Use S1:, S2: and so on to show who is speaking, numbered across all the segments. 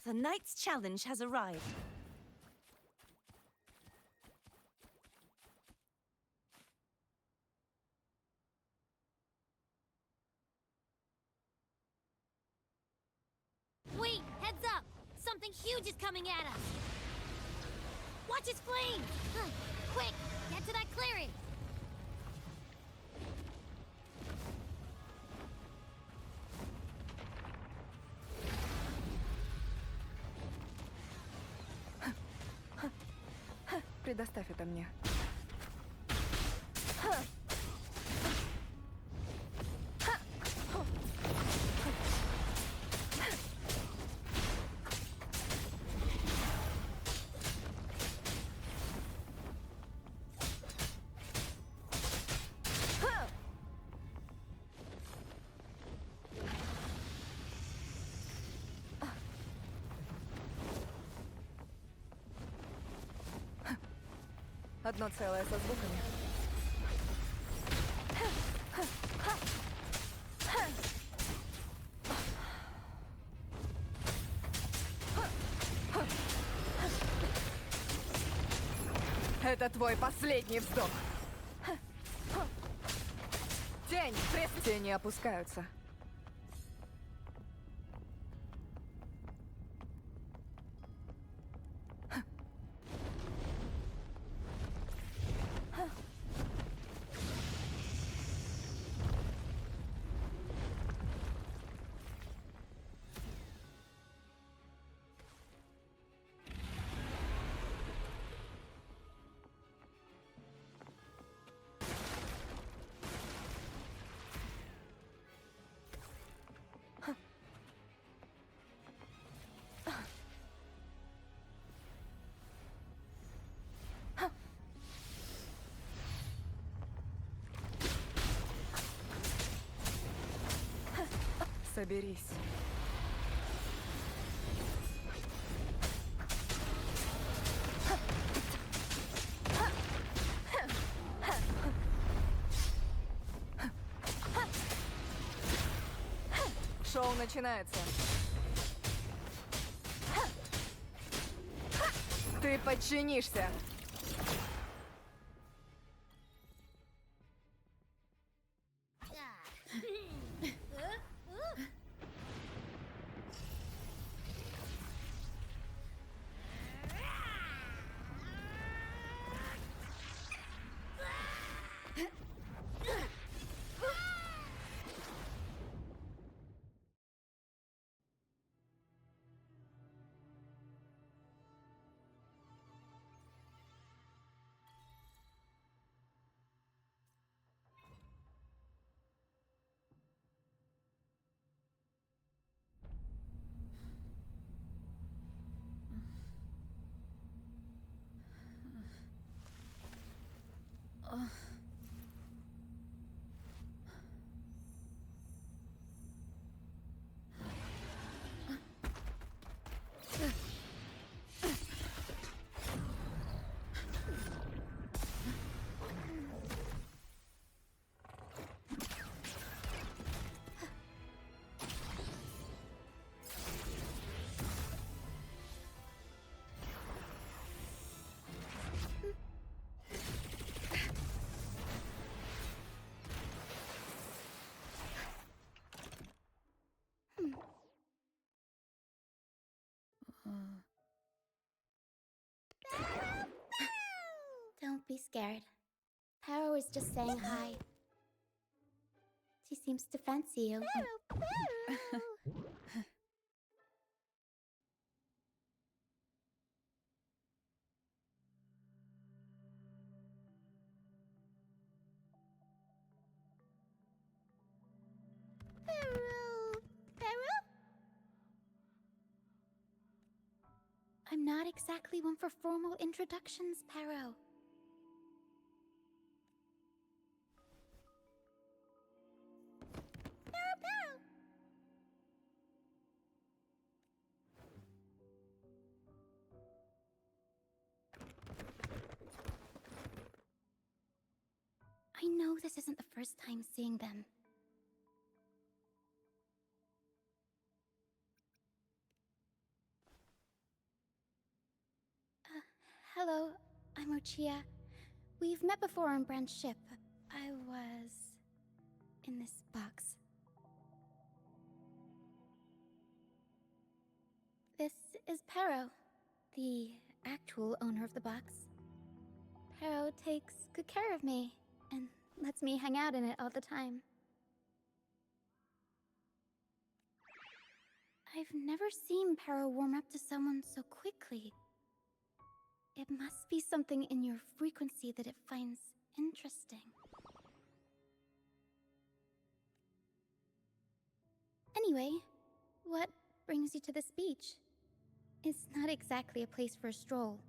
S1: The night's challenge has arrived.
S2: Wait, heads up! Something huge is coming at us! Watch its flames! Quick, get to that clearing!
S3: Предоставь это мне. Одно целое со звуками. Это твой последний вздох. Тени опускаются. Соберись. Шоу начинается. Ты подчинишься.
S2: Don't be scared. Taro is just saying hi. She seems to fancy you. I'm not exactly one for formal introductions, Pero. I know this isn't the first time seeing them.
S4: Hello, I'm Uchiha. We've met before on Brand's ship. I was in this box. This is Pero, the actual owner of the box. Pero takes good care of me and lets me hang out in it all the time. I've never seen Pero warm up to someone so quickly. It must be something in your frequency that it finds interesting. Anyway, what brings you to this beach? It's not exactly a place for a stroll.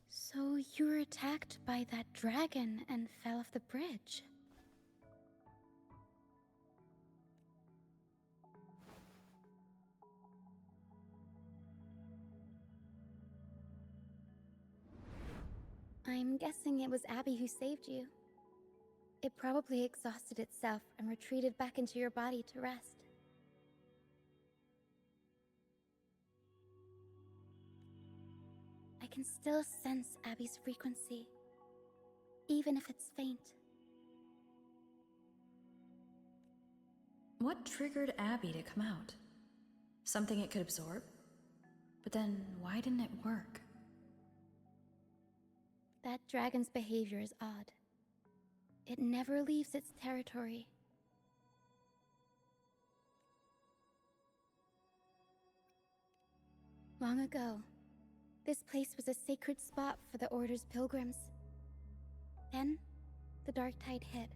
S4: So you were attacked by that dragon and fell off the bridge. I'm guessing it was Abby who saved you. It probably exhausted itself and retreated back into your body to rest. I can still sense Abby's frequency, even if it's faint.
S5: What triggered Abby to come out? Something it could absorb? But then, why didn't it work?
S4: That dragon's behavior is odd. It never leaves its territory. Long ago, this place was a sacred spot for the Order's pilgrims. Then, the dark tide hit,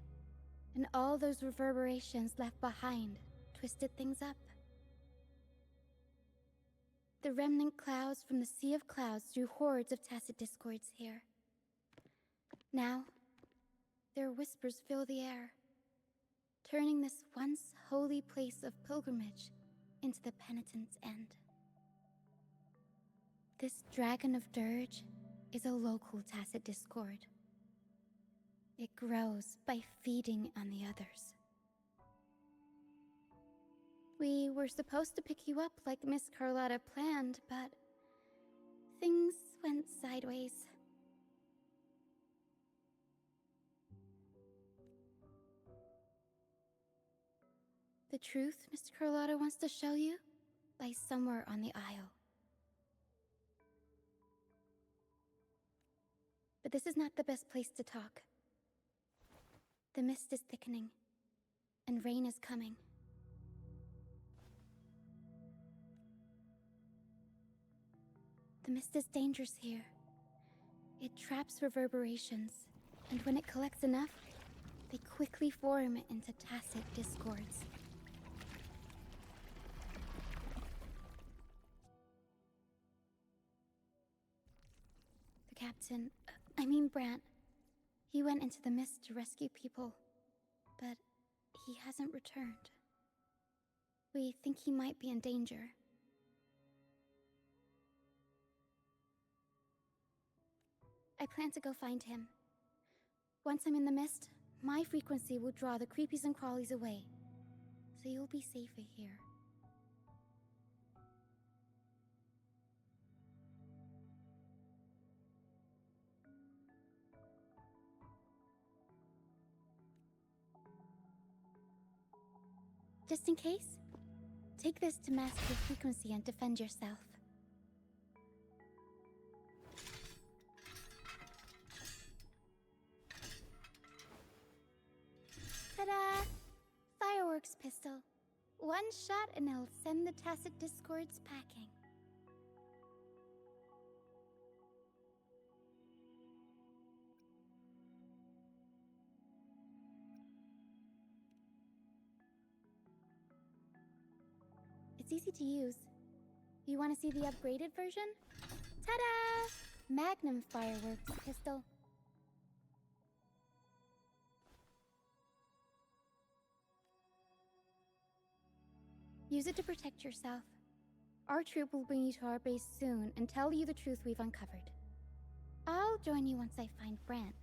S4: and all those reverberations left behind twisted things up. The remnant clouds from the Sea of Clouds drew hordes of tacit discords here. Now, their whispers fill the air, turning this once holy place of pilgrimage into the penitent's end. This Dragon of Dirge is a local tacit discord. It grows by feeding on the others. We were supposed to pick you up like Miss Carlotta planned, but things went sideways. The truth Mr. Carlotta wants to show you lies somewhere on the aisle. But this is not the best place to talk. The mist is thickening, and rain is coming. The mist is dangerous here. It traps reverberations, and when it collects enough, they quickly form into tacit discords. The captain, Brant, he went into the mist to rescue people, but he hasn't returned. We think he might be in danger. I plan to go find him. Once I'm in the mist, my frequency will draw the creepies and crawlies away, so you'll be safer here. Just in case, take this to mask your frequency and defend yourself. Ta-da! Fireworks pistol. One shot and it'll send the tacit discords packing. It's easy to use. You want to see the upgraded version? Ta-da! Magnum fireworks pistol. Use it to protect yourself. Our troop will bring you to our base soon and tell you the truth we've uncovered. I'll join you once I find Brant.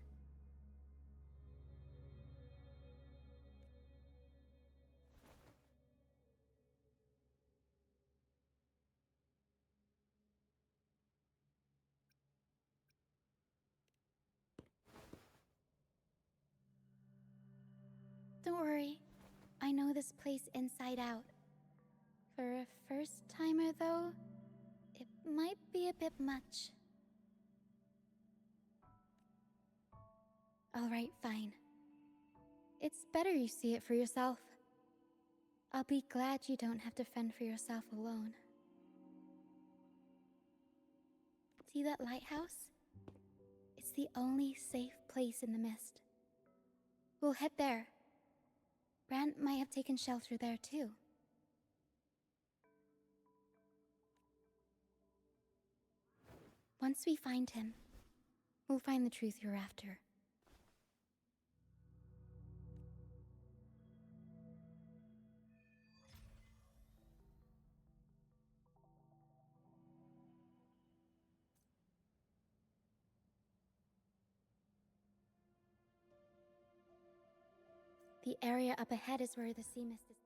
S4: Don't worry. I know this place inside out. For a first-timer, though, it might be a bit much. Alright, fine. It's better you see it for yourself. I'll be glad you don't have to fend for yourself alone. See that lighthouse? It's the only safe place in the mist. We'll head there. Brant might have taken shelter there too. Once we find him, we'll find the truth you're after. The area up ahead is where the sea mist is.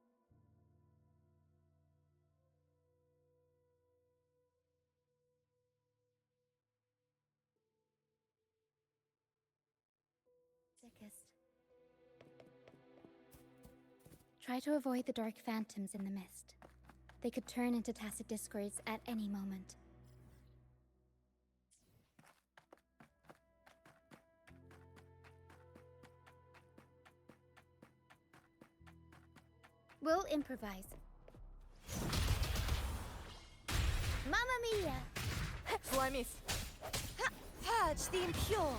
S4: Thickest. Try to avoid the dark phantoms in the mist. They could turn into tacit discords at any moment. We'll improvise. Mamma mia!
S3: Сломись!
S1: Purge the impure.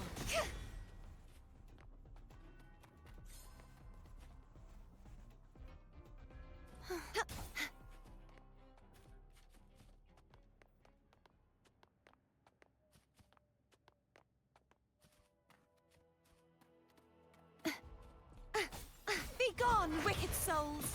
S1: Be gone, wicked souls!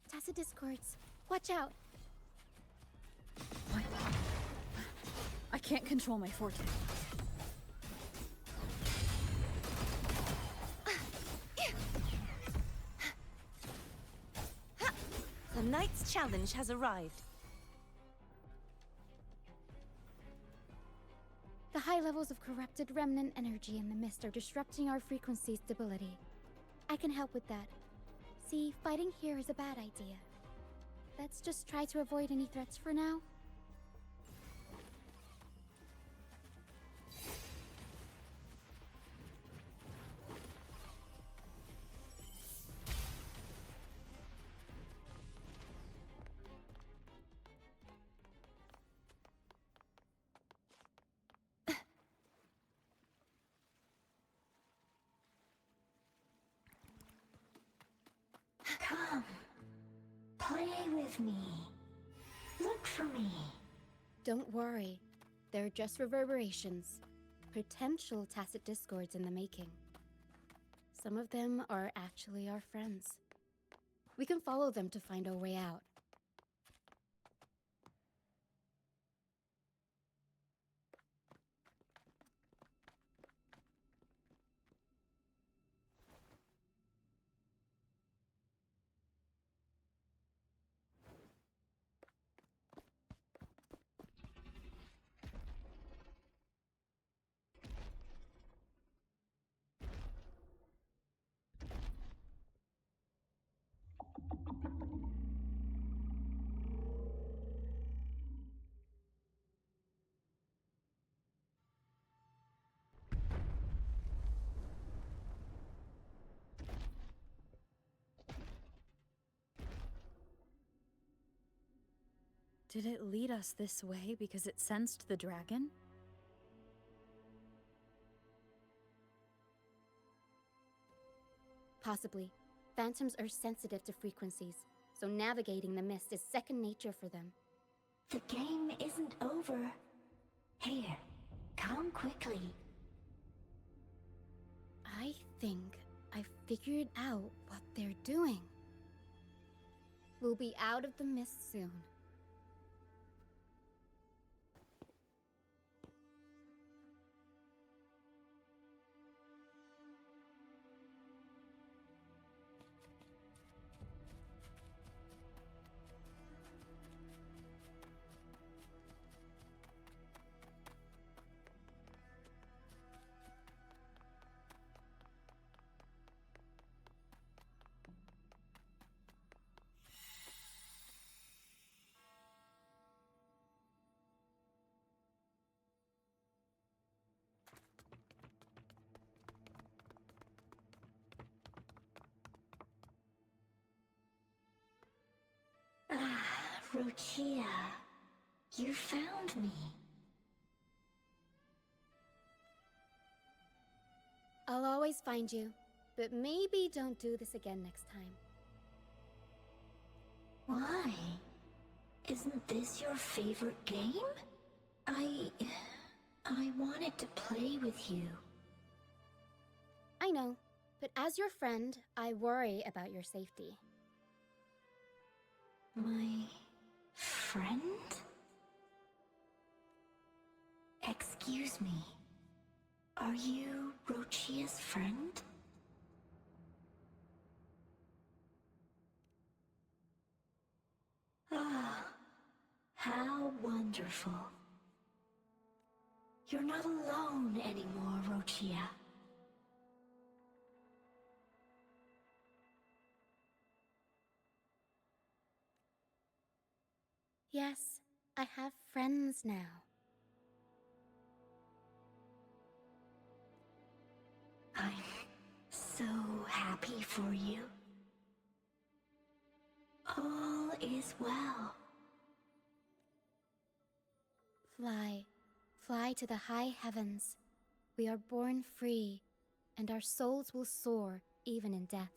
S4: Tacit discords. Watch out!
S5: What? I can't control my forte.
S1: The night's challenge has arrived.
S4: The high levels of corrupted remnant energy in the mist are disrupting our frequency stability. I can help with that. See, fighting here is a bad idea. Let's just try to avoid any threats for now.
S6: Come, play with me. Look for me.
S4: Don't worry. They're just reverberations. Potential tacit discords in the making. Some of them are actually our friends. We can follow them to find our way out.
S5: Did it lead us this way because it sensed the dragon?
S4: Possibly. Phantoms are sensitive to frequencies, so navigating the mist is second nature for them.
S6: The game isn't over. Here, come quickly.
S4: I think I've figured out what they're doing. We'll be out of the mist soon.
S6: Rochia, you found me.
S4: I'll always find you, but maybe don't do this again next time.
S6: Why? Isn't this your favorite game? I wanted to play with you.
S4: I know, but as your friend, I worry about your safety.
S6: My friend? Excuse me. Are you Rochia's friend? Ah, how wonderful. You're not alone anymore, Rochia.
S4: Yes, I have friends now.
S6: I'm so happy for you. All is well.
S4: Fly, fly to the high heavens. We are born free, and our souls will soar even in death.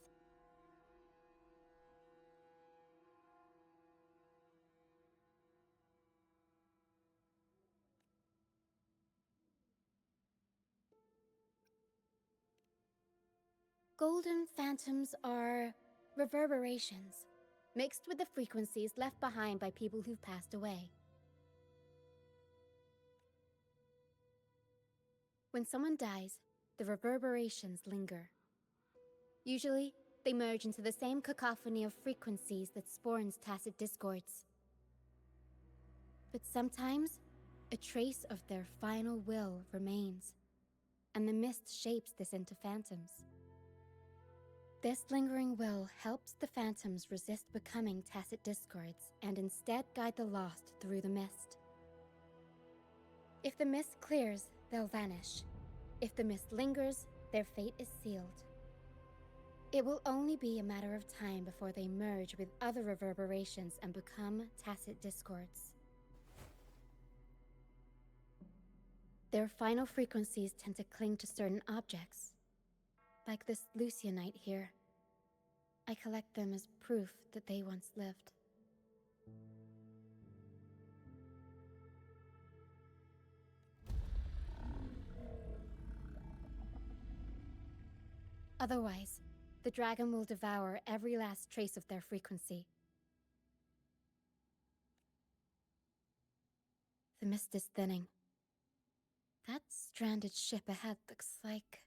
S4: Golden phantoms are reverberations, mixed with the frequencies left behind by people who've passed away. When someone dies, the reverberations linger. Usually, they merge into the same cacophony of frequencies that spawns tacit discords. But sometimes, a trace of their final will remains, and the mist shapes this into phantoms. This lingering will helps the phantoms resist becoming tacit discords and instead guide the lost through the mist. If the mist clears, they'll vanish. If the mist lingers, their fate is sealed. It will only be a matter of time before they merge with other reverberations and become tacit discords. Their final frequencies tend to cling to certain objects, like this Lucianite here. I collect them as proof that they once lived. Otherwise, the dragon will devour every last trace of their frequency. The mist is thinning. That stranded ship ahead looks like...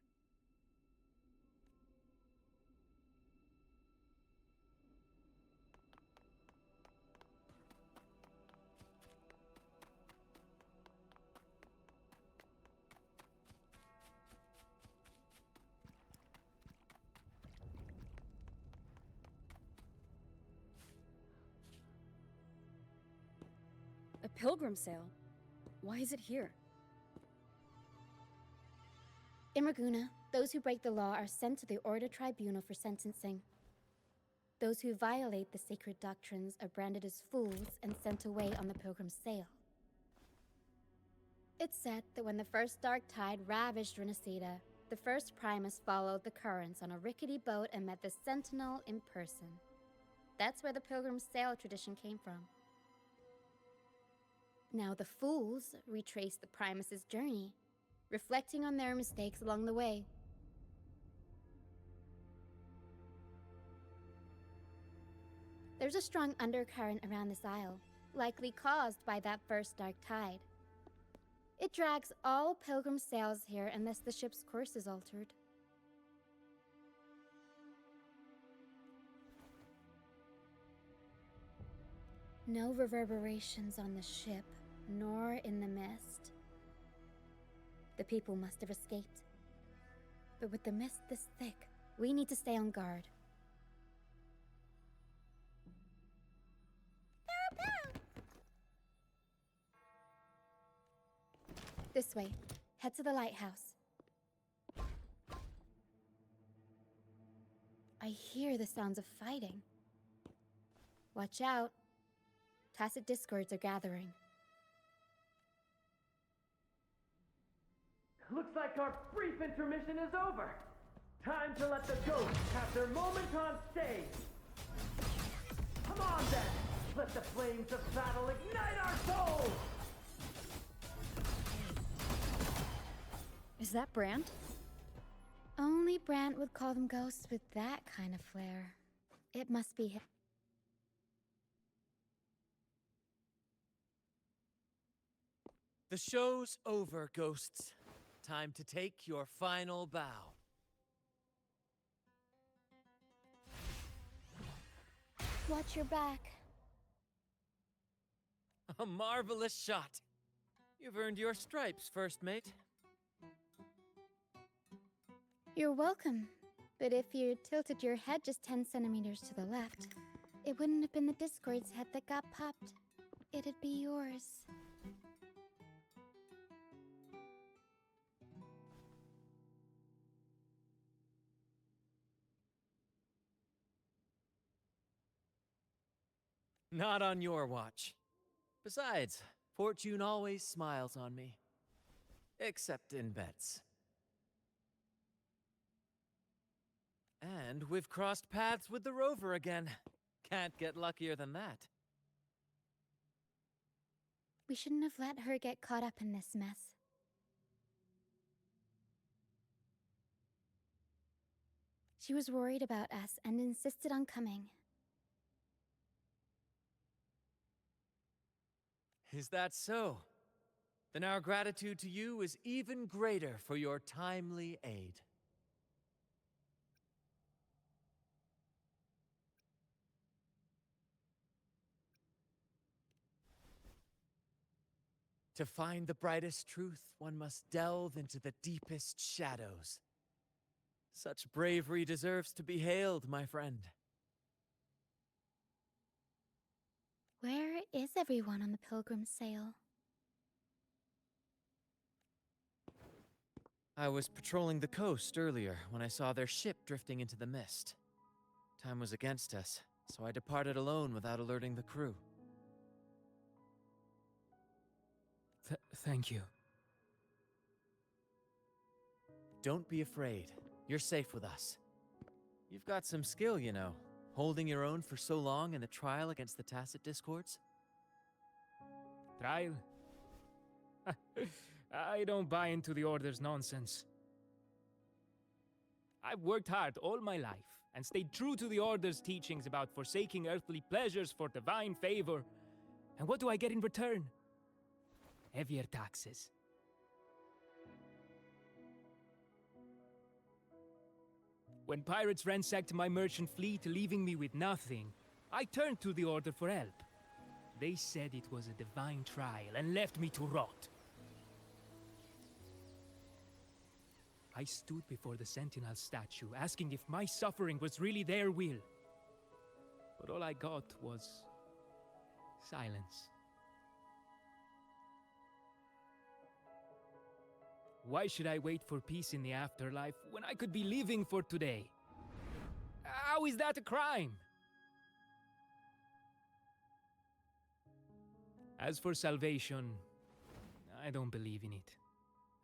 S7: A pilgrim sale? Why is it here?
S4: In Raguna, those who break the law are sent to the Order Tribunal for sentencing. Those who violate the sacred doctrines are branded as fools and sent away on the pilgrim's sale. It's said that when the first dark tide ravaged Renacida, the first Primus followed the currents on a rickety boat and met the Sentinel in person. That's where the pilgrim's sale tradition came from. Now the fools retrace the Primus's journey, reflecting on their mistakes along the way. There's a strong undercurrent around this isle, likely caused by that first dark tide. It drags all pilgrim sails here unless the ship's course is altered. No reverberations on the ship, nor in the mist. The people must have escaped. But with the mist this thick, we need to stay on guard. This way. Head to the lighthouse. I hear the sounds of fighting. Watch out. tacit discords are gathering.
S8: Looks like our brief intermission is over. Time to let the ghosts have their moment on stage. Come on then, let the flames of battle ignite our souls!
S7: Is that Brand?
S4: Only Brant would call them ghosts with that kind of flair. It must be him.
S9: The show's over, ghosts. Time to take your final bow.
S4: Watch your back.
S9: A marvelous shot. You've earned your stripes, first mate.
S4: You're welcome. But if you tilted your head just 10 centimeters to the left, it wouldn't have been the Discord's head that got popped. It'd be yours.
S9: Not on your watch. Besides, fortune always smiles on me. Except in bets. And we've crossed paths with the rover again. Can't get luckier than that.
S4: We shouldn't have let her get caught up in this mess. She was worried about us and insisted on coming.
S9: Is that so? Then our gratitude to you is even greater for your timely aid. To find the brightest truth, one must delve into the deepest shadows. Such bravery deserves to be hailed, my friend.
S4: Where is everyone on the pilgrim sail?
S9: I was patrolling the coast earlier when I saw their ship drifting into the mist. Time was against us, so I departed alone without alerting the crew.
S10: Thank you.
S9: Don't be afraid. You're safe with us. You've got some skill, you know, holding your own for so long in a trial against the tacit discords.
S10: Trial? I don't buy into the Order's nonsense. I've worked hard all my life and stayed true to the Order's teachings about forsaking earthly pleasures for divine favor. And what do I get in return? Heavier taxes. When pirates ransacked my merchant fleet, leaving me with nothing, I turned to the Order for help. They said it was a divine trial and left me to rot. I stood before the Sentinel statue, asking if my suffering was really their will. But all I got was silence. Why should I wait for peace in the afterlife when I could be living for today? How is that a crime? As for salvation, I don't believe in it.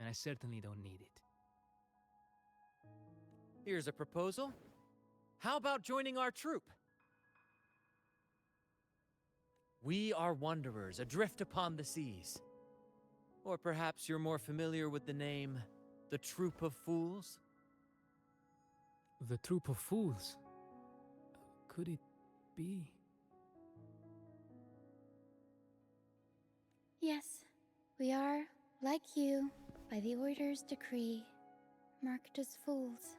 S10: And I certainly don't need it.
S9: Here's a proposal. How about joining our troop? We are wanderers adrift upon the seas. Or perhaps you're more familiar with the name, the Troop of Fools?
S10: The Troop of Fools? Could it be?
S4: Yes, we are, like you, by the Order's decree, marked as fools.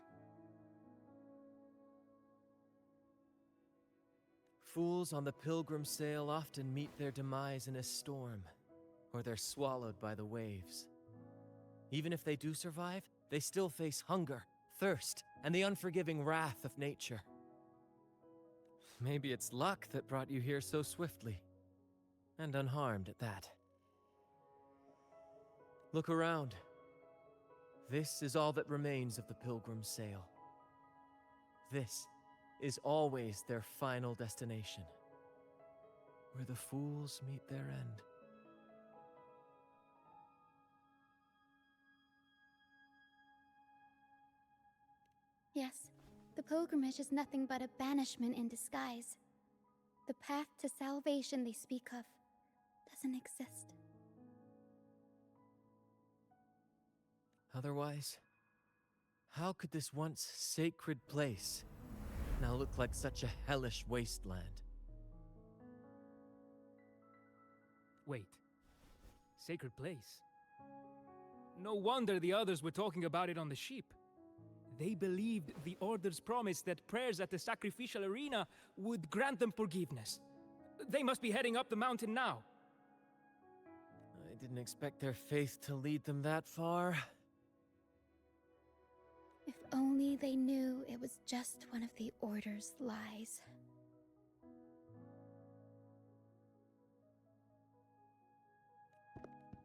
S9: Fools on the pilgrim sail often meet their demise in a storm, or they're swallowed by the waves. Even if they do survive, they still face hunger, thirst, and the unforgiving wrath of nature. Maybe it's luck that brought you here so swiftly, and unharmed at that. Look around. This is all that remains of the pilgrim sail. This is always their final destination. where the fools meet their end.
S4: Yes, the pilgrimage is nothing but a banishment in disguise. The path to salvation they speak of doesn't exist.
S9: Otherwise, how could this once sacred place now look like such a hellish wasteland?
S10: Wait. Sacred place? No wonder the others were talking about it on the ship. They believed the Order's promise that prayers at the sacrificial arena would grant them forgiveness. They must be heading up the mountain now.
S9: I didn't expect their faith to lead them that far.
S4: If only they knew it was just one of the Order's lies.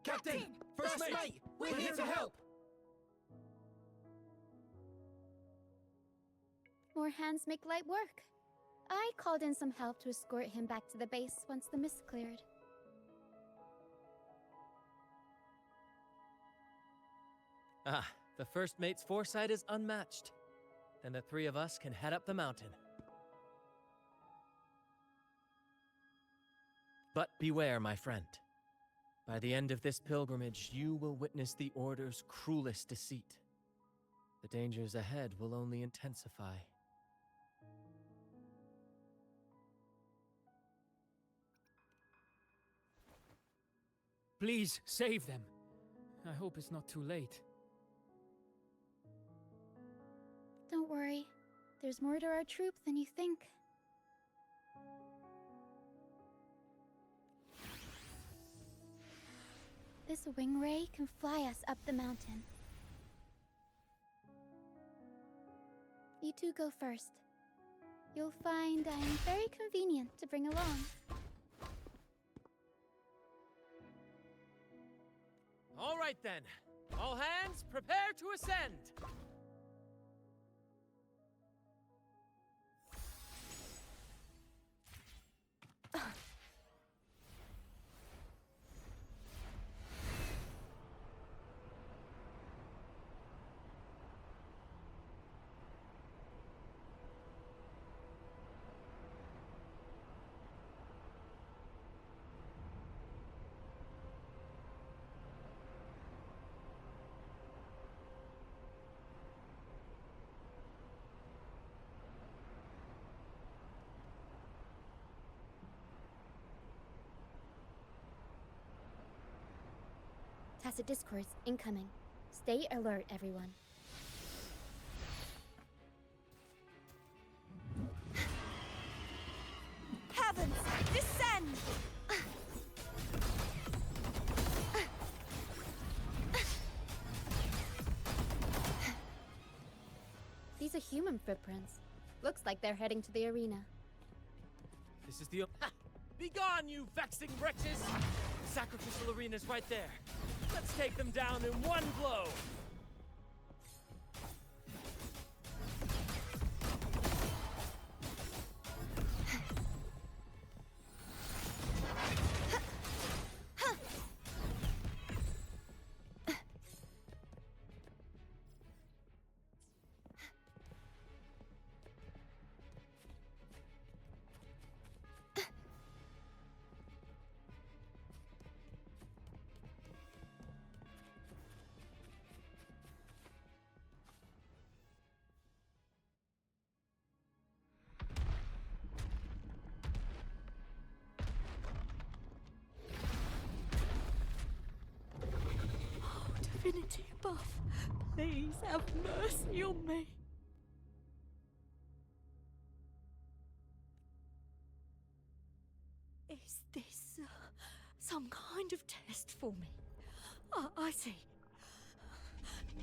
S8: Captain! First mate! We're here to help!
S4: More hands make light work. I called in some help to escort him back to the base once the mist cleared.
S9: Ah, the first mate's foresight is unmatched. Then the three of us can head up the mountain. But beware, my friend. By the end of this pilgrimage, you will witness the Order's cruelest deceit. The dangers ahead will only intensify.
S10: Please, save them. I hope it's not too late.
S4: Don't worry. There's more to our troop than you think. This wing ray can fly us up the mountain. You two go first. You'll find I'm very convenient to bring along.
S9: All right then. All hands, prepare to ascend.
S4: Tacit discourse incoming. Stay alert, everyone.
S1: Heavens, descend!
S4: These are human footprints. Looks like they're heading to the arena.
S9: This is the... Ha! Begone, you vexing wretches! The sacrificial arena's right there. Let's take them down in one blow!
S6: Divinity above, please have mercy on me. Is this some kind of test for me? I see.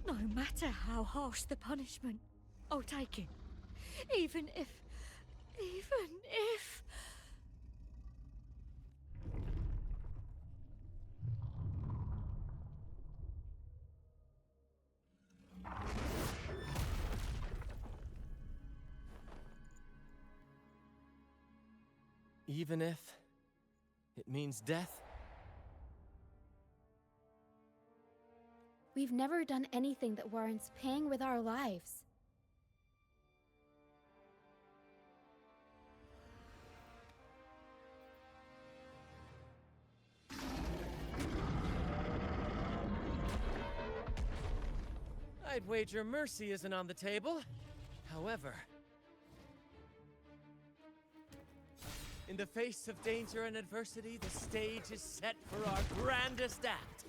S6: No matter how harsh the punishment, I'll take it. Even if...
S9: Even if... It means death?
S4: We've never done anything that warrants paying with our lives.
S9: I'd wager mercy isn't on the table. However, in the face of danger and adversity, the stage is set for our grandest act.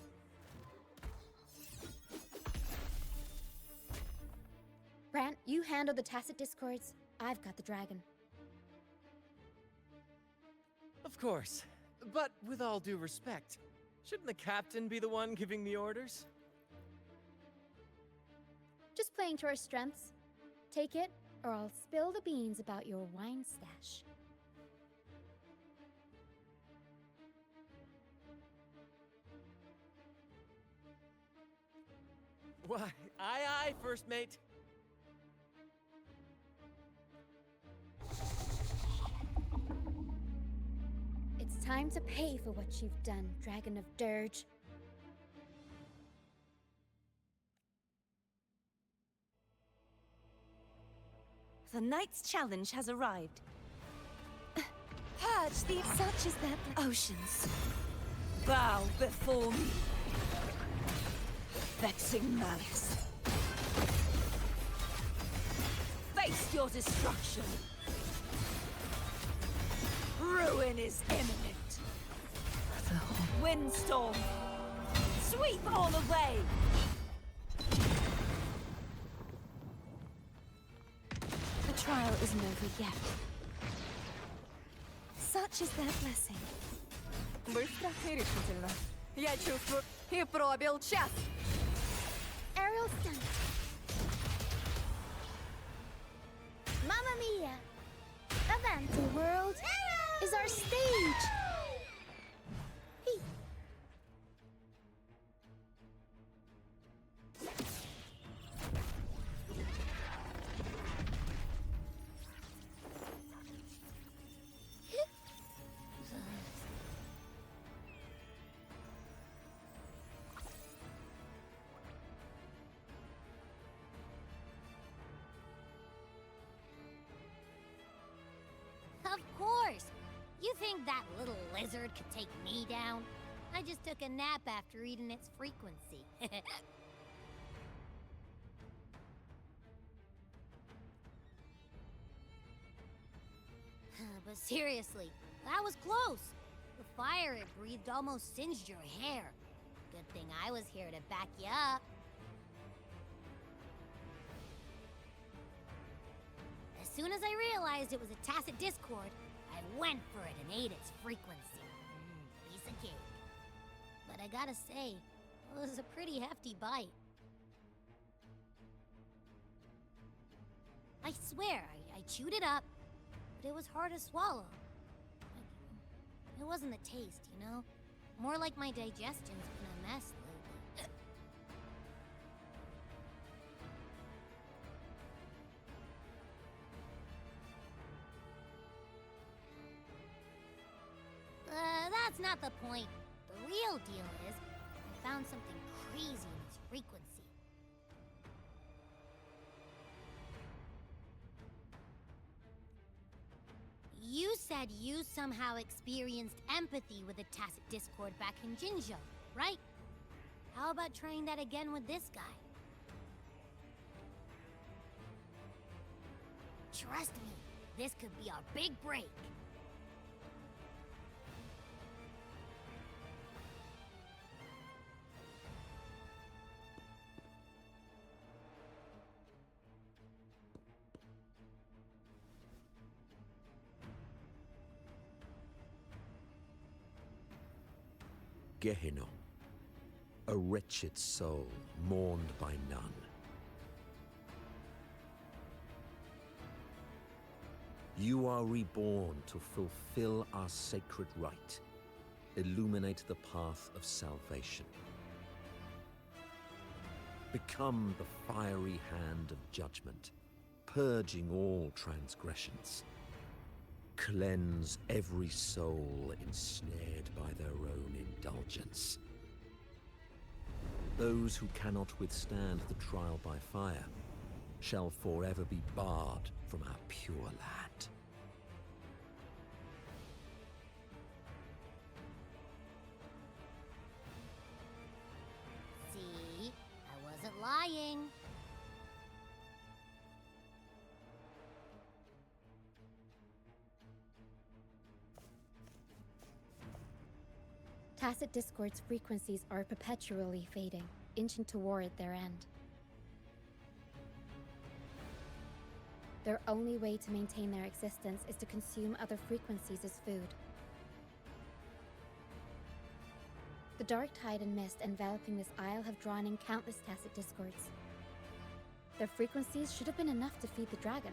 S4: Brant, you handle the tacit discords. I've got the dragon.
S9: Of course, but with all due respect, shouldn't the captain be the one giving the orders?
S4: Just playing to our strengths. Take it, or I'll spill the beans about your wine stash.
S9: Why, aye, first mate.
S4: It's time to pay for what you've done, Dragon of Dirge.
S1: The night's challenge has arrived. Purge the such as their oceans. Bow before me. Vexing malice. Face your destruction. Ruin is imminent. Windstorm. Sweep all away. The trial isn't over yet. Such is their blessing.
S3: Быстро и решительно. Я чувствую... И пробил час!
S4: Aerial stun. Mamma mia! Avanti world is our stage! Hey.
S2: Of course! You think that little lizard could take me down? I just took a nap after eating its frequency. But seriously, that was close. The fire it breathed almost singed your hair. Good thing I was here to back you up. As soon as I realized it was a tacit discord, I went for it and ate its frequency. Piece of cake. But I gotta say, it was a pretty hefty bite. I swear, I chewed it up, but it was hard to swallow. It wasn't the taste, you know? More like my digestion's been a mess lately. That's not the point. The real deal is, I found something crazy in its frequency. You said you somehow experienced empathy with the tacit discord back in Jinzhou, right? How about trying that again with this guy? Trust me, this could be our big break.
S11: Gehenna, a wretched soul mourned by none. You are reborn to fulfill our sacred rite, illuminate the path of salvation. Become the fiery hand of judgment, purging all transgressions. cleanse every soul ensnared by their own indulgence. Those who cannot withstand the trial by fire shall forever be barred from our pure land.
S2: See? I wasn't lying.
S4: Tacit Discord's frequencies are perpetually fading, inching toward their end. Their only way to maintain their existence is to consume other frequencies as food. The dark tide and mist enveloping this isle have drawn in countless Tacit Discords. Their frequencies should have been enough to feed the dragon.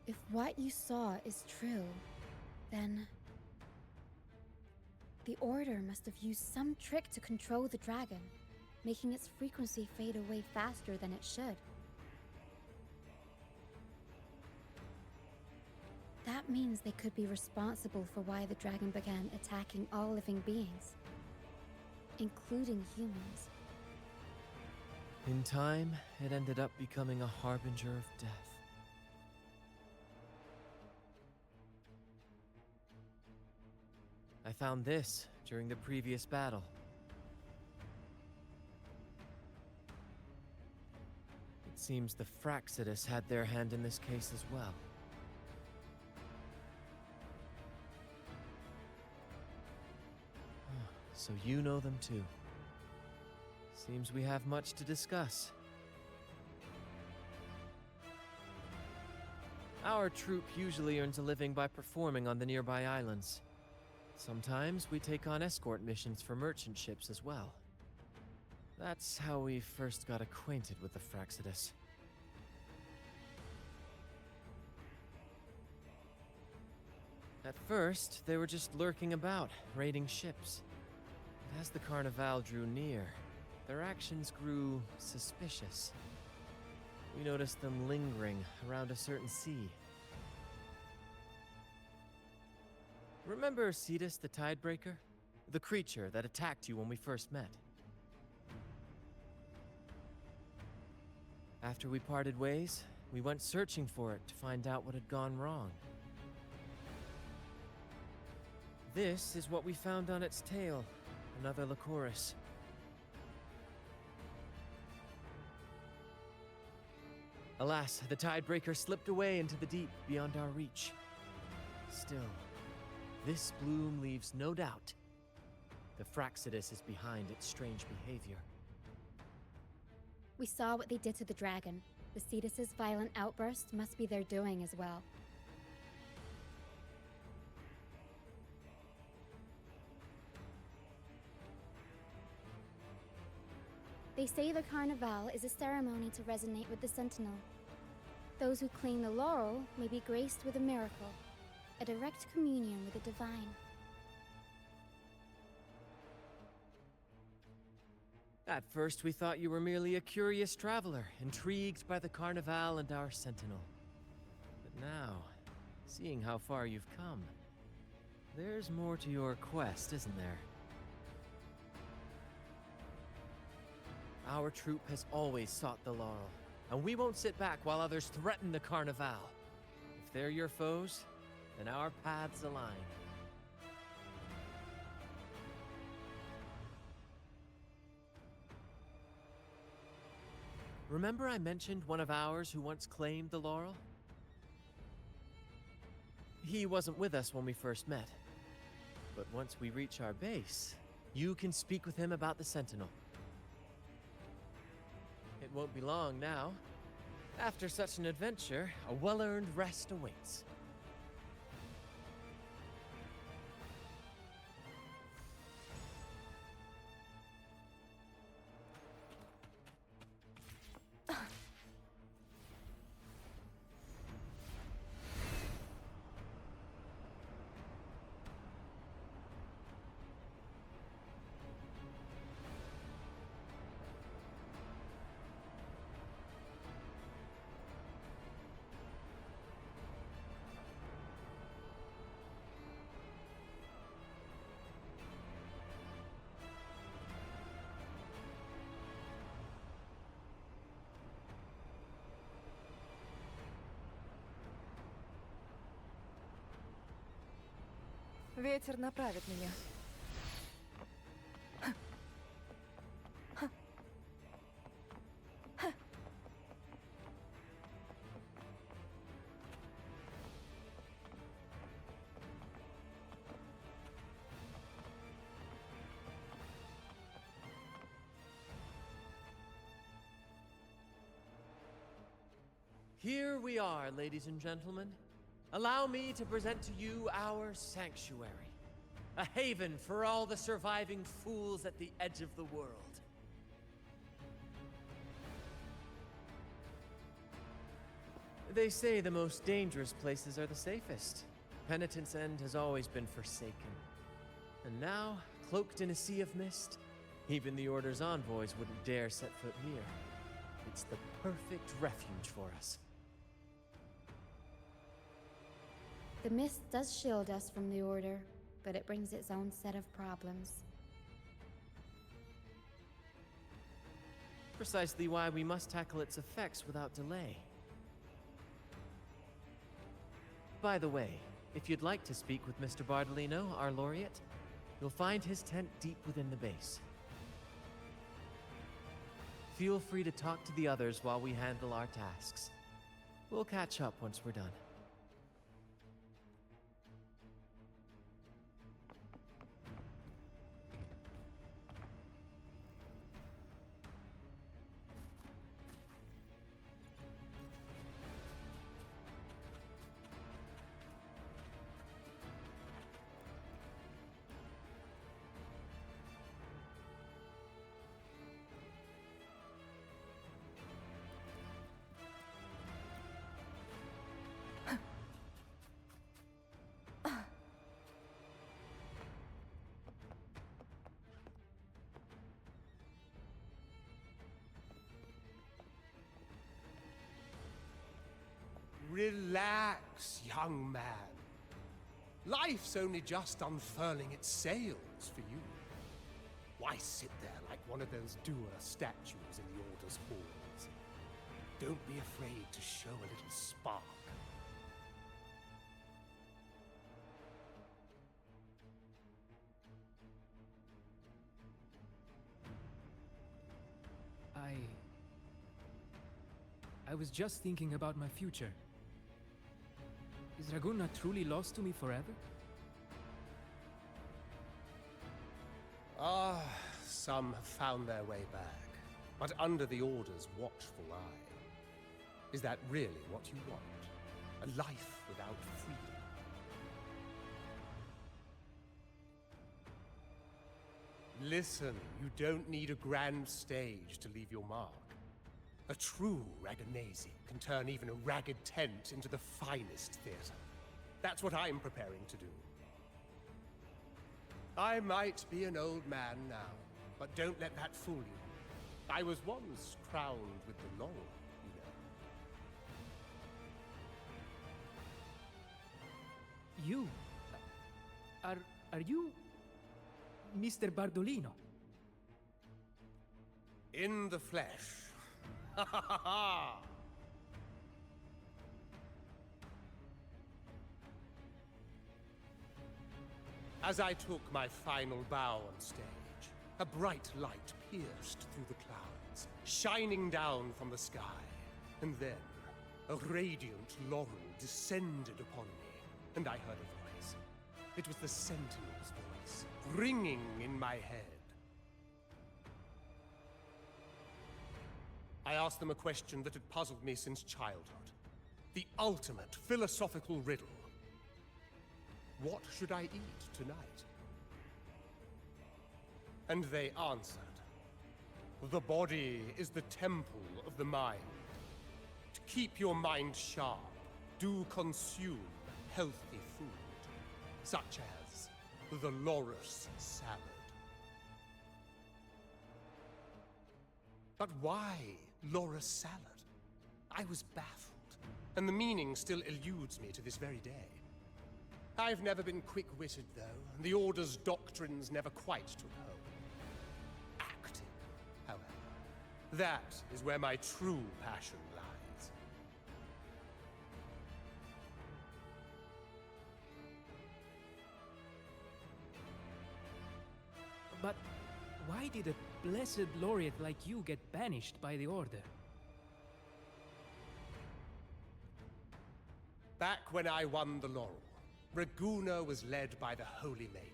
S4: If what you saw is true, then the Order must have used some trick to control the dragon, making its frequency fade away faster than it should. That means they could be responsible for why the dragon began attacking all living beings, including humans.
S9: In time, it ended up becoming a harbinger of death. I found this during the previous battle. It seems the Fraxidus had their hand in this case as well. So you know them too. Seems we have much to discuss. Our troop usually earns a living by performing on the nearby islands. Sometimes we take on escort missions for merchant ships as well. That's how we first got acquainted with the Fraxidus. At first, they were just lurking about, raiding ships. But as the Carnival drew near, their actions grew suspicious. We noticed them lingering around a certain sea. Remember Cetus the Tidebreaker? The creature that attacked you when we first met? After we parted ways, we went searching for it to find out what had gone wrong. This is what we found on its tail, another Lycoris. Alas, the Tidebreaker slipped away into the deep beyond our reach. Still, this bloom leaves no doubt. The Fraxidus is behind its strange behavior.
S4: We saw what they did to the dragon. The Cetus's violent outburst must be their doing as well. They say the Carnival is a ceremony to resonate with the Sentinel. Those who claim the laurel may be graced with a miracle, a direct communion with the divine.
S9: At first, we thought you were merely a curious traveler, intrigued by the Carnival and our Sentinel. But now, seeing how far you've come, there's more to your quest, isn't there? Our troop has always sought the laurel, and we won't sit back while others threaten the Carnival. If they're your foes, then our paths align. Remember I mentioned one of ours who once claimed the laurel? He wasn't with us when we first met. But once we reach our base, you can speak with him about the Sentinel. It won't be long now. After such an adventure, a well-earned rest awaits.
S3: Ветер направит меня.
S9: Here we are, ladies and gentlemen. Allow me to present to you our sanctuary. A haven for all the surviving fools at the edge of the world. They say the most dangerous places are the safest. Penitent's End has always been forsaken. And now, cloaked in a sea of mist, even the Order's envoys wouldn't dare set foot here. It's the perfect refuge for us.
S4: The mist does shield us from the Order, but it brings its own set of problems.
S9: Precisely why we must tackle its effects without delay. By the way, if you'd like to speak with Mr. Bardolino, our laureate, you'll find his tent deep within the base. Feel free to talk to the others while we handle our tasks. We'll catch up once we're done.
S12: Relax, young man. Life's only just unfurling its sails for you. Why sit there like one of those dour statues in the Order's halls? Don't be afraid to show a little spark.
S10: I was just thinking about my future. Is Dragun not truly lost to me forever?
S12: Ah, some have found their way back, but under the Order's watchful eye. Is that really what you want? A life without freedom? Listen, you don't need a grand stage to leave your mark. A true Raganese can turn even a ragged tent into the finest theater. That's what I'm preparing to do. I might be an old man now, but don't let that fool you. I was once crowned with the laurel, you know.
S10: You? Are you Mr. Bardolino?
S12: In the flesh. Ha ha ha ha! As I took my final bow on stage, a bright light pierced through the clouds, shining down from the sky. And then, a radiant laurel descended upon me, and I heard a voice. It was the Sentinel's voice, ringing in my head. I asked them a question that had puzzled me since childhood. The ultimate philosophical riddle. What should I eat tonight? And they answered. The body is the temple of the mind. To keep your mind sharp, do consume healthy food, such as the Loris salad. But why Loris salad? I was baffled, and the meaning still eludes me to this very day. I've never been quick-witted, though, and the Order's doctrines never quite took hold. Acting, however, that is where my true passion lies.
S10: But why did a blessed laureate like you get banished by the Order?
S12: Back when I won the laurel, Raguna was led by the Holy Maiden.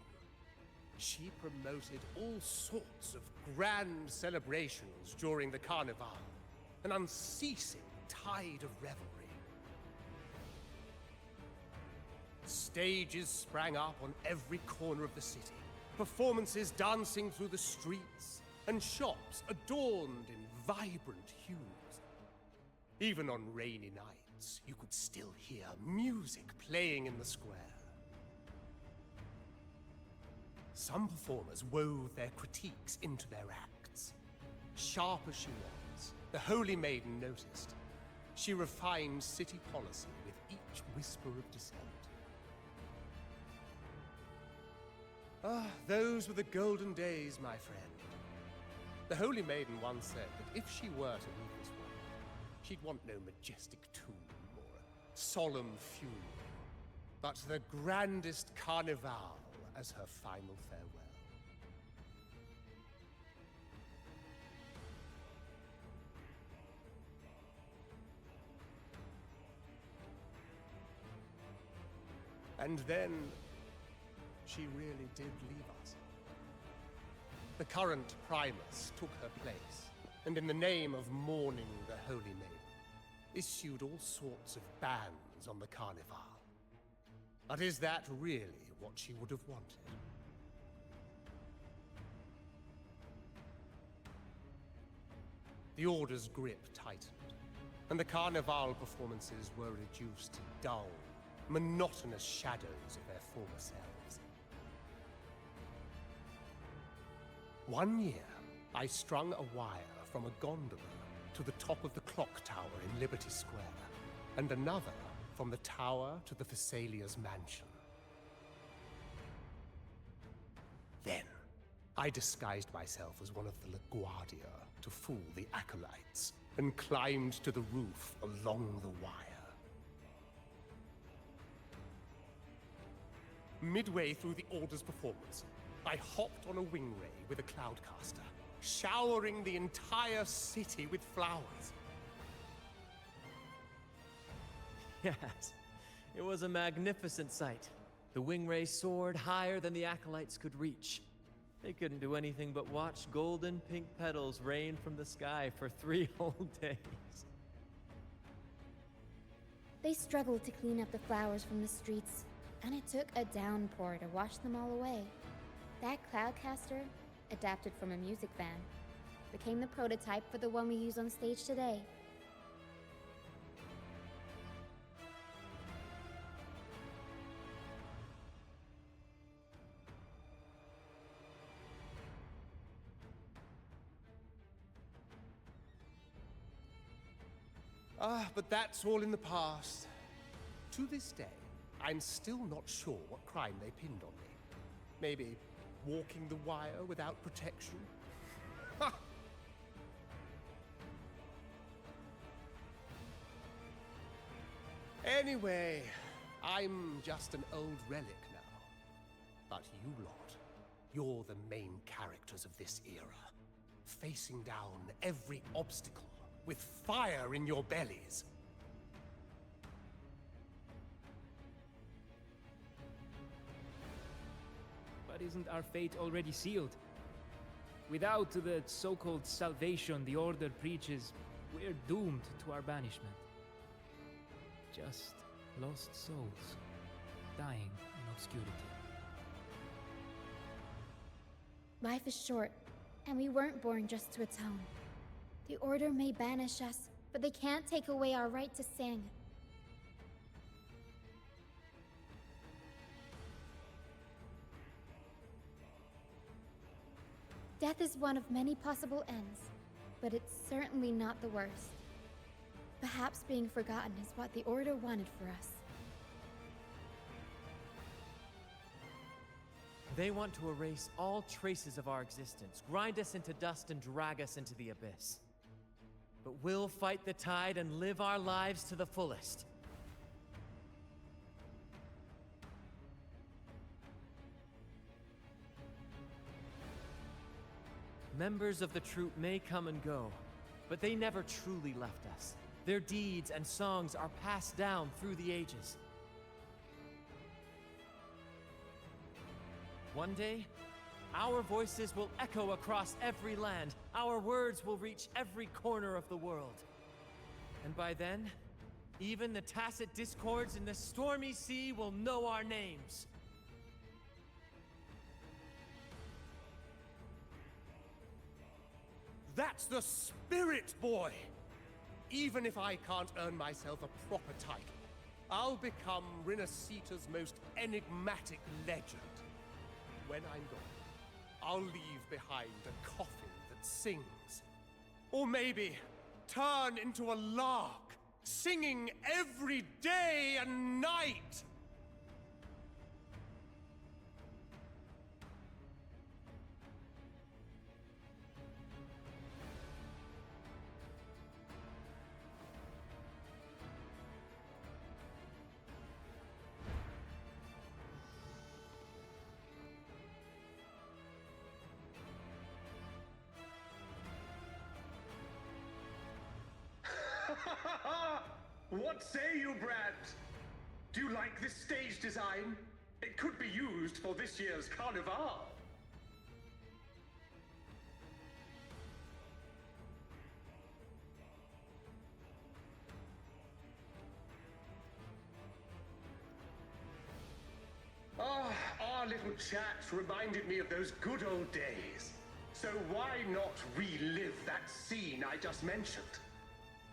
S12: She promoted all sorts of grand celebrations during the Carnival, an unceasing tide of revelry. Stages sprang up on every corner of the city, performances dancing through the streets, and shops adorned in vibrant hues. Even on rainy nights, you could still hear music playing in the square. Some performers wove their critiques into their acts. Sharp as she was, the Holy Maiden noticed. She refined city policy with each whisper of dissent. Ah, those were the golden days, my friend. The Holy Maiden once said that if she were to meet this one, she'd want no majestic tomb or a solemn funeral, but the grandest carnival as her final farewell. And then she really did leave us. The current Primus took her place, and in the name of mourning the Holy Maiden, issued all sorts of bans on the Carnival. But is that really what she would have wanted? The Order's grip tightened, and the Carnival performances were reduced to dull, monotonous shadows of their former selves. One year, I strung a wire from a gondola to the top of the clock tower in Liberty Square, and another from the tower to the Thessalia's mansion. Then, I disguised myself as one of the LaGuardia to fool the acolytes, and climbed to the roof along the wire. Midway through the Order's performance, I hopped on a wingray with a cloudcaster, showering the entire city with flowers.
S9: Yes, it was a magnificent sight. The wingray soared higher than the acolytes could reach. They couldn't do anything but watch golden pink petals rain from the sky for 3 whole days.
S4: They struggled to clean up the flowers from the streets, and it took a downpour to wash them all away. That cloudcaster, adapted from a music van, became the prototype for the one we use on stage today.
S12: Ah, but that's all in the past. To this day, I'm still not sure what crime they pinned on me. Maybe walking the wire without protection? Ha! Anyway, I'm just an old relic now. But you lot, you're the main characters of this era. Facing down every obstacle with fire in your bellies.
S10: But isn't our fate already sealed? Without the so-called salvation the Order preaches, we're doomed to our banishment. Just lost souls, dying in obscurity.
S4: Life is short, and we weren't born just to atone. The Order may banish us, but they can't take away our right to sing. Death is one of many possible ends, but it's certainly not the worst. Perhaps being forgotten is what the Order wanted for us.
S9: They want to erase all traces of our existence, grind us into dust and drag us into the abyss. But we'll fight the tide and live our lives to the fullest. Members of the troupe may come and go, but they never truly left us. Their deeds and songs are passed down through the ages. One day, our voices will echo across every land. Our words will reach every corner of the world. And by then, even the tacit discords in the stormy sea will know our names.
S12: That's the spirit, boy! Even if I can't earn myself a proper title, I'll become Rinasita's most enigmatic legend. When I'm gone, I'll leave behind a coffin that sings. Or maybe turn into a lark, singing every day and night!
S13: What say you, Brad? Do you like this stage design? It could be used for this year's carnival. Ah, our little chat reminded me of those good old days. So why not relive that scene I just mentioned?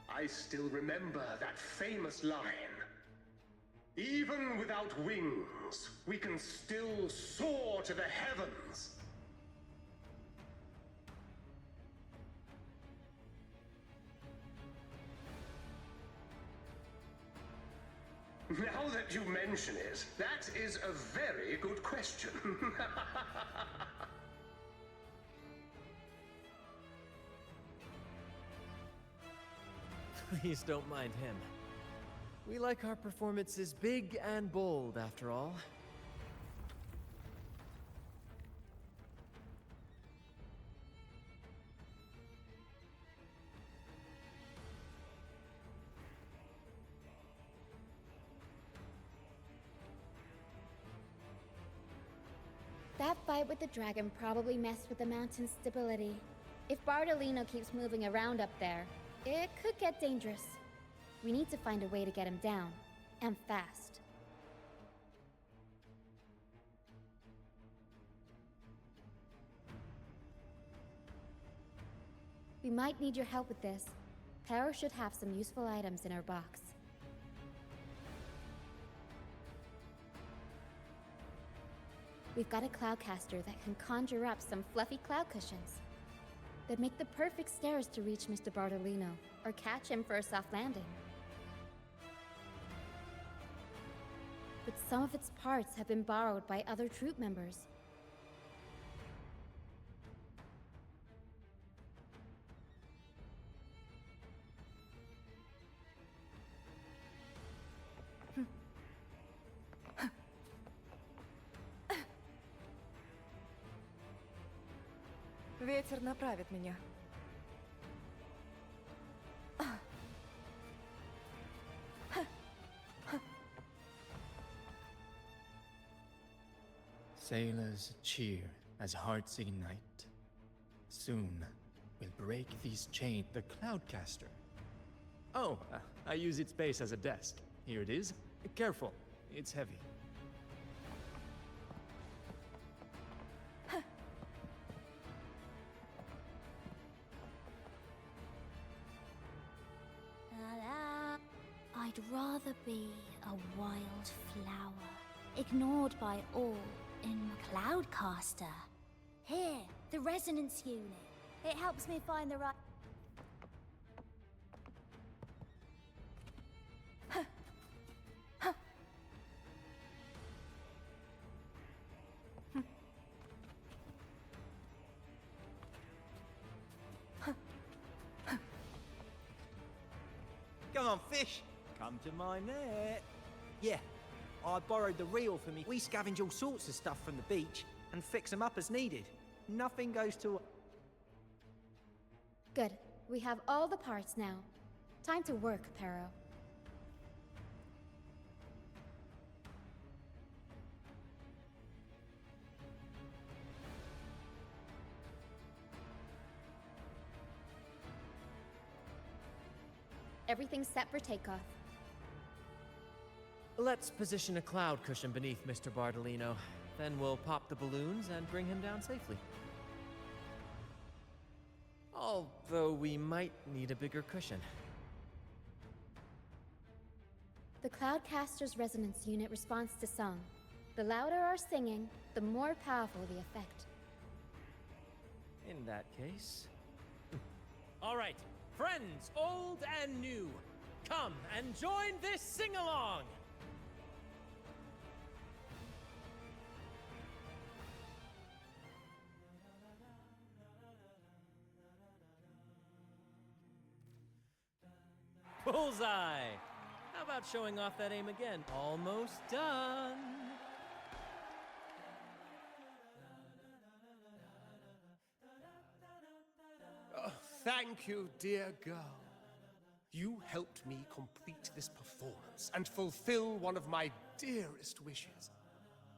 S13: I still remember that famous line. Even without wings, we can still soar to the heavens. Now that you mention it, that is a very good question.
S9: Please don't mind him. We like our performances big and bold, after all.
S4: That fight with the dragon probably messed with the mountain's stability. If Bartolino keeps moving around up there, it could get dangerous. We need to find a way to get him down, and fast. We might need your help with this. Power should have some useful items in her box. We've got a cloudcaster that can conjure up some fluffy cloud cushions. They'd make the perfect stairs to reach Mr. Bartolino, or catch him for a soft landing. But some of its parts have been borrowed by other troop members.
S3: Ветер направит меня.
S14: Sailors cheer as hearts ignite. Soon we'll break these chains. The Cloudcaster. Oh, I use its base as a desk. Here it is. Careful, it's heavy.
S2: I'd rather be a wild flower, ignored by all in the Cloudcaster. Here, the resonance unit. It helps me find the right...
S15: Come on, fish! Come to my net. Yeah, I borrowed the reel from me. We scavenge all sorts of stuff from the beach and fix them up as needed. Nothing goes to...
S4: Good. We have all the parts now. Time to work, Pero. Everything's set for takeoff.
S9: Let's position a cloud cushion beneath Mr. Bardolino. Then we'll pop the balloons and bring him down safely. Although we might need a bigger cushion.
S4: The Cloudcaster's resonance unit responds to song. The louder our singing, the more powerful the effect.
S9: In that case...
S16: All right, friends, old and new, come and join this sing-along!
S9: Bullseye! How about showing off that aim again? Almost done!
S12: Oh, thank you, dear girl. You helped me complete this performance and fulfill one of my dearest wishes.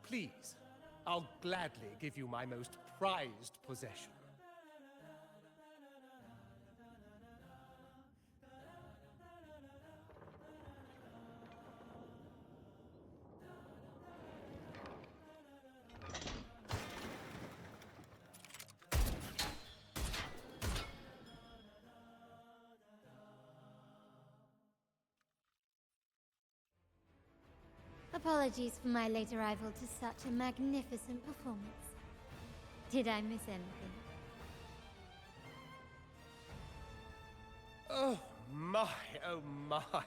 S12: Please, I'll gladly give you my most prized possession.
S2: Apologies for my late arrival to such a magnificent performance. Did I miss anything?
S12: Oh my, oh my.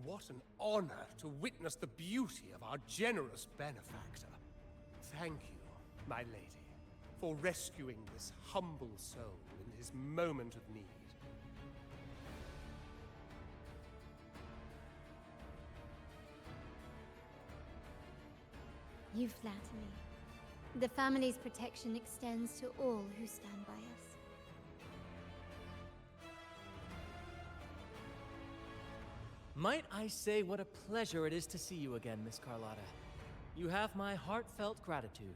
S12: What an honor to witness the beauty of our generous benefactor. Thank you, my lady, for rescuing this humble soul in his moment of need.
S2: You flatter me. The family's protection extends to all who stand by us.
S9: Might I say what a pleasure it is to see you again, Miss Carlotta. You have my heartfelt gratitude.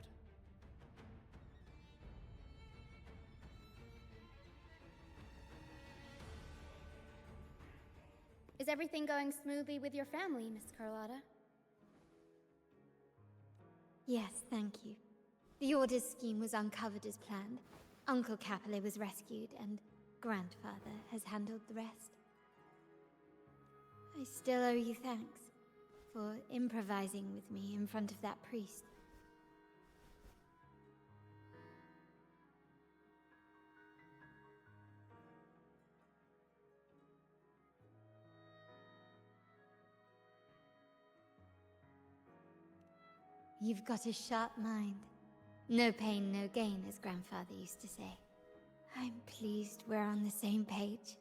S4: Is everything going smoothly with your family, Miss Carlotta?
S2: Yes, thank you. The Order's scheme was uncovered as planned. Uncle Capulet was rescued, and Grandfather has handled the rest. I still owe you thanks for improvising with me in front of that priest. You've got a sharp mind. No pain, no gain, as Grandfather used to say. I'm pleased we're on the same page.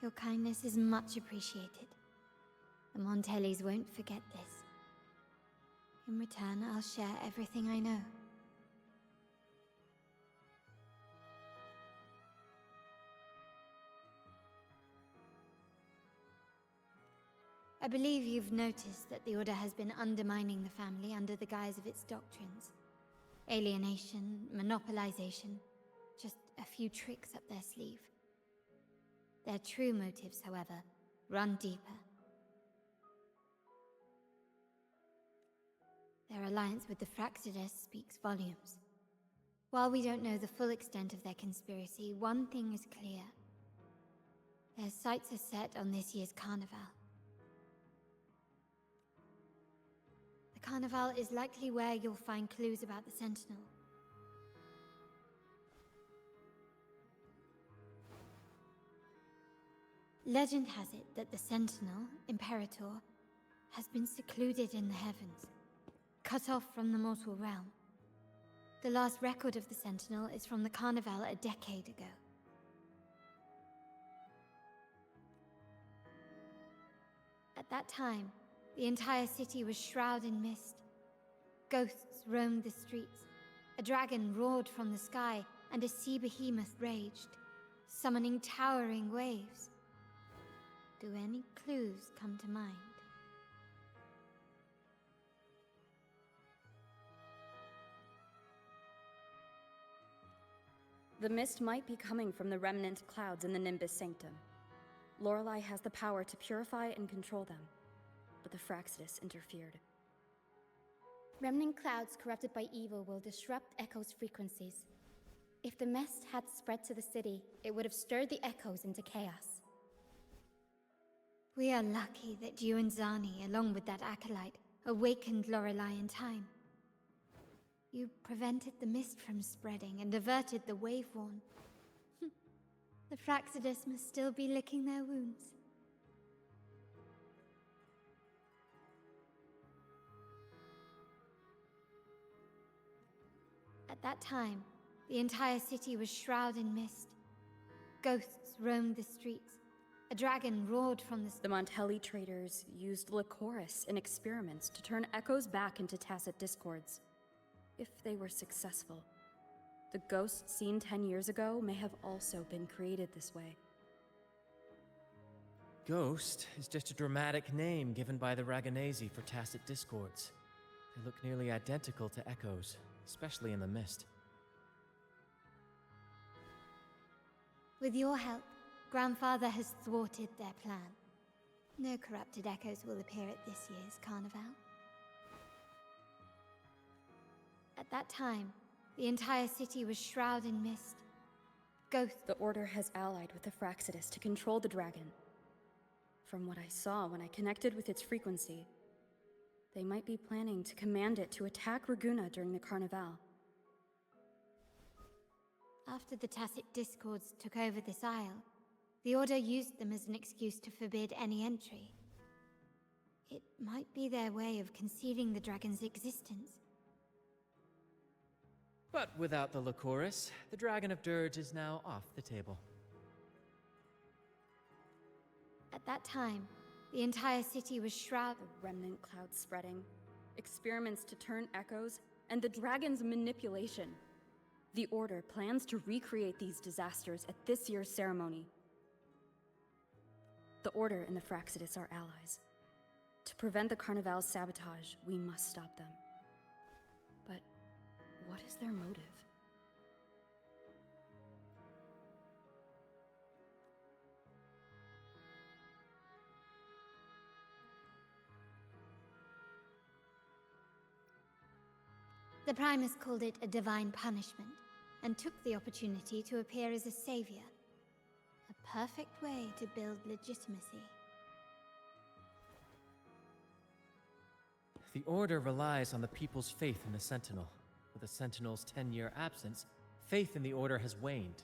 S2: Your kindness is much appreciated. The Montellis won't forget this. In return, I'll share everything I know. I believe you've noticed that the Order has been undermining the family under the guise of its doctrines. Alienation, monopolization, just a few tricks up their sleeve. Their true motives, however, run deeper. Their alliance with the Fraxidus speaks volumes. While we don't know the full extent of their conspiracy, one thing is clear. Their sights are set on this year's carnival. The carnival is likely where you'll find clues about the Sentinel. Legend has it that the Sentinel, Imperator, has been secluded in the heavens, cut off from the mortal realm. The last record of the Sentinel is from the Carnival a decade ago. At that time, the entire city was shrouded in mist. Ghosts roamed the streets,
S17: A dragon roared from the sky, and a sea behemoth raged, summoning towering waves. Do any clues come to mind?
S7: The mist might be coming from the remnant clouds in the Nimbus Sanctum. Lorelei has the power to purify and control them, but the Fraxidus interfered.
S4: Remnant clouds corrupted by evil will disrupt Echo's frequencies. If the mist had spread to the city, it would have stirred the echoes into chaos.
S17: We are lucky that you and Zani, along with that acolyte, awakened Lorelei in time. You prevented the mist from spreading and averted the wave-worn. The Fraxidus must still be licking their wounds. At that time, the entire city was shrouded in mist. Ghosts roamed the streets. A dragon roared from the
S7: Montelli traders used Lycoris in experiments to turn echoes back into tacit discords. If they were successful, the ghosts seen 10 years ago may have also been created this way.
S9: Ghost is just a dramatic name given by the Ragonese for tacit discords. They look nearly identical to echoes, especially in the mist.
S17: With your help, Grandfather has thwarted their plan. No corrupted echoes will appear at this year's carnival. At that time, the entire city was shrouded in mist. Ghosts.
S7: The Order has allied with the Fraxidus to control the dragon. From what I saw when I connected with its frequency, they might be planning to command it to attack Raguna during the carnival.
S17: After the tacit discords took over this isle, the Order used them as an excuse to forbid any entry. It might be their way of concealing the dragon's existence.
S9: But without the Lycoris, the Dragon of Dirge is now off the table.
S17: At that time, the entire city was shrouded.
S7: The remnant clouds spreading, experiments to turn echoes, and the dragon's manipulation. The Order plans to recreate these disasters at this year's ceremony. The Order and the Fraxidus are allies. To prevent the Carnival's sabotage, we must stop them. But what is their motive?
S17: The Primus called it a divine punishment, and took the opportunity to appear as a savior. A perfect way to build legitimacy.
S9: The Order relies on the people's faith in the Sentinel. With the Sentinel's 10-year absence, faith in the Order has waned.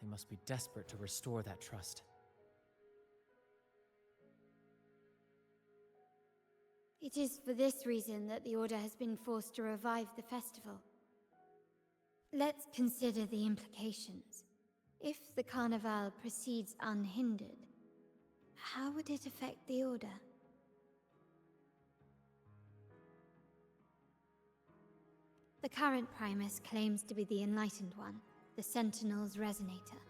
S9: They must be desperate to restore that trust.
S17: It is for this reason that the Order has been forced to revive the festival. Let's consider the implications. If the Carnival proceeds unhindered, how would it affect the Order? The current Primus claims to be the Enlightened One, the Sentinel's Resonator.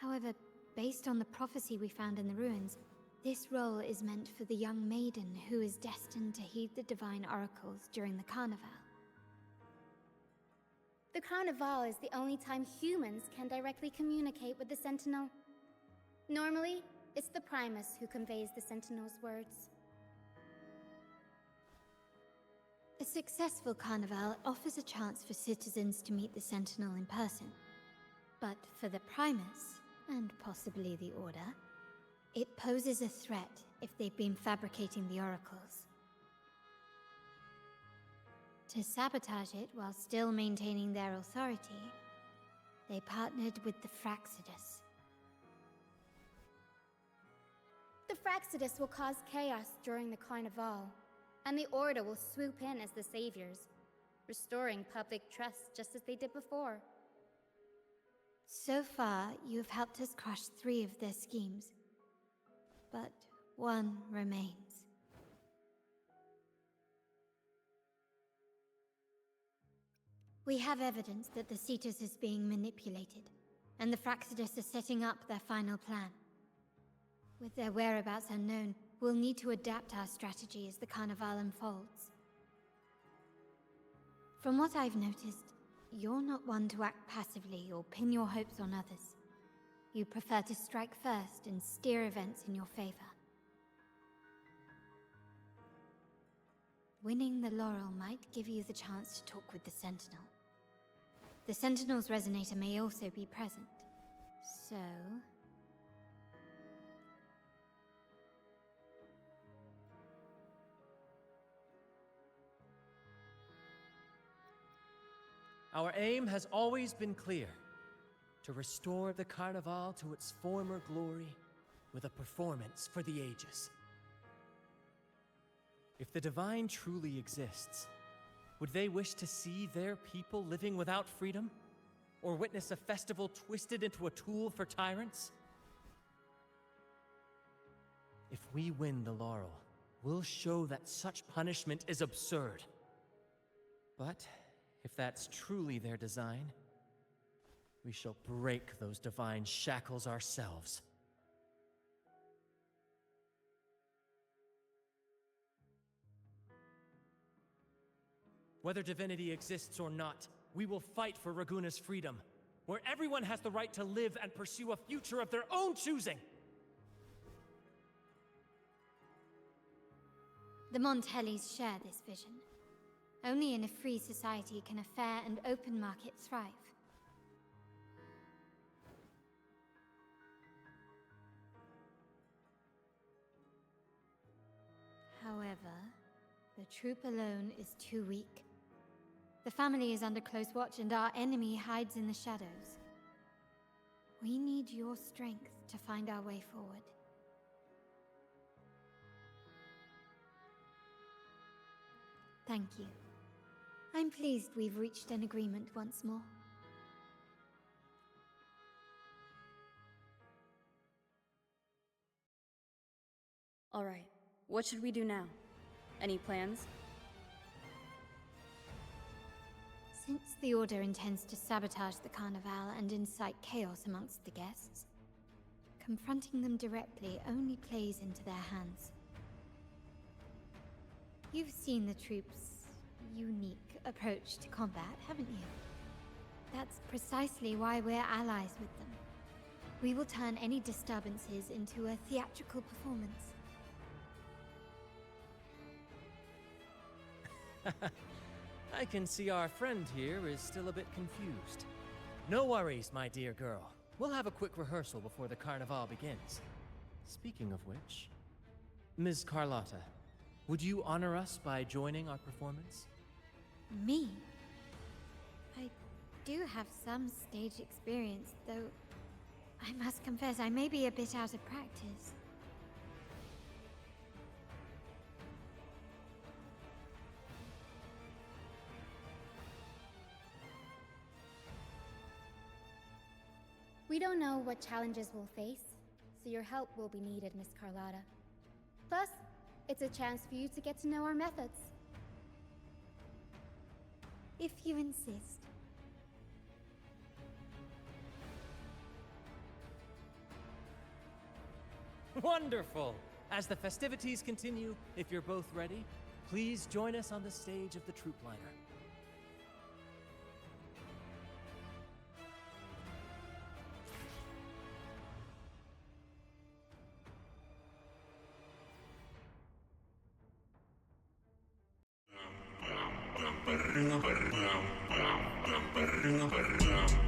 S17: However, based on the prophecy we found in the ruins, this role is meant for the young maiden who is destined to heed the divine oracles during the Carnival.
S4: The Carnival is the only time humans can directly communicate with the Sentinel. Normally, it's the Primus who conveys the Sentinel's words.
S17: A successful Carnival offers a chance for citizens to meet the Sentinel in person. But for the Primus, and possibly the Order, it poses a threat if they've been fabricating the oracles. To sabotage it while still maintaining their authority, they partnered with the Fraxidus.
S4: The Fraxidus will cause chaos during the Carnival, and the Order will swoop in as the saviors, restoring public trust just as they did before.
S17: So far, you have helped us crush 3 of their schemes. But one remains. We have evidence that the Cetus is being manipulated, and the Fractidus are setting up their final plan. With their whereabouts unknown, we'll need to adapt our strategy as the Carnival unfolds. From what I've noticed, you're not one to act passively or pin your hopes on others. You prefer to strike first and steer events in your favor. Winning the laurel might give you the chance to talk with the Sentinel. The Sentinel's resonator may also be present, so...
S9: Our aim has always been clear: to restore the Carnival to its former glory with a performance for the ages. If the Divine truly exists, would they wish to see their people living without freedom? Or witness a festival twisted into a tool for tyrants? If we win the laurel, we'll show that such punishment is absurd. But if that's truly their design, we shall break those divine shackles ourselves. Whether divinity exists or not, we will fight for Raguna's freedom, where everyone has the right to live and pursue a future of their own choosing.
S17: The Montellis share this vision. Only in a free society can a fair and open market thrive. However, the troop alone is too weak. The family is under close watch and our enemy hides in the shadows. We need your strength to find our way forward. Thank you. I'm pleased we've reached an agreement once more.
S7: All right, what should we do now? Any plans?
S17: Since the Order intends to sabotage the Carnival and incite chaos amongst the guests, confronting them directly only plays into their hands. You've seen the troops' unique approach to combat, haven't you? That's precisely why we're allies with them. We will turn any disturbances into a theatrical performance.
S9: I can see our friend here is still a bit confused. No worries, my dear girl. We'll have a quick rehearsal before the Carnival begins. Speaking of which, Ms. Carlotta, would you honor us by joining our performance?
S17: Me? I do have some stage experience, though I must confess I may be a bit out of practice.
S4: We don't know what challenges we'll face, so your help will be needed, Miss Carlotta. Plus, it's a chance for you to get to know our methods.
S17: If you insist.
S9: Wonderful! As the festivities continue, if you're both ready, please join us on the stage of the troop liner.
S18: Bum, bum,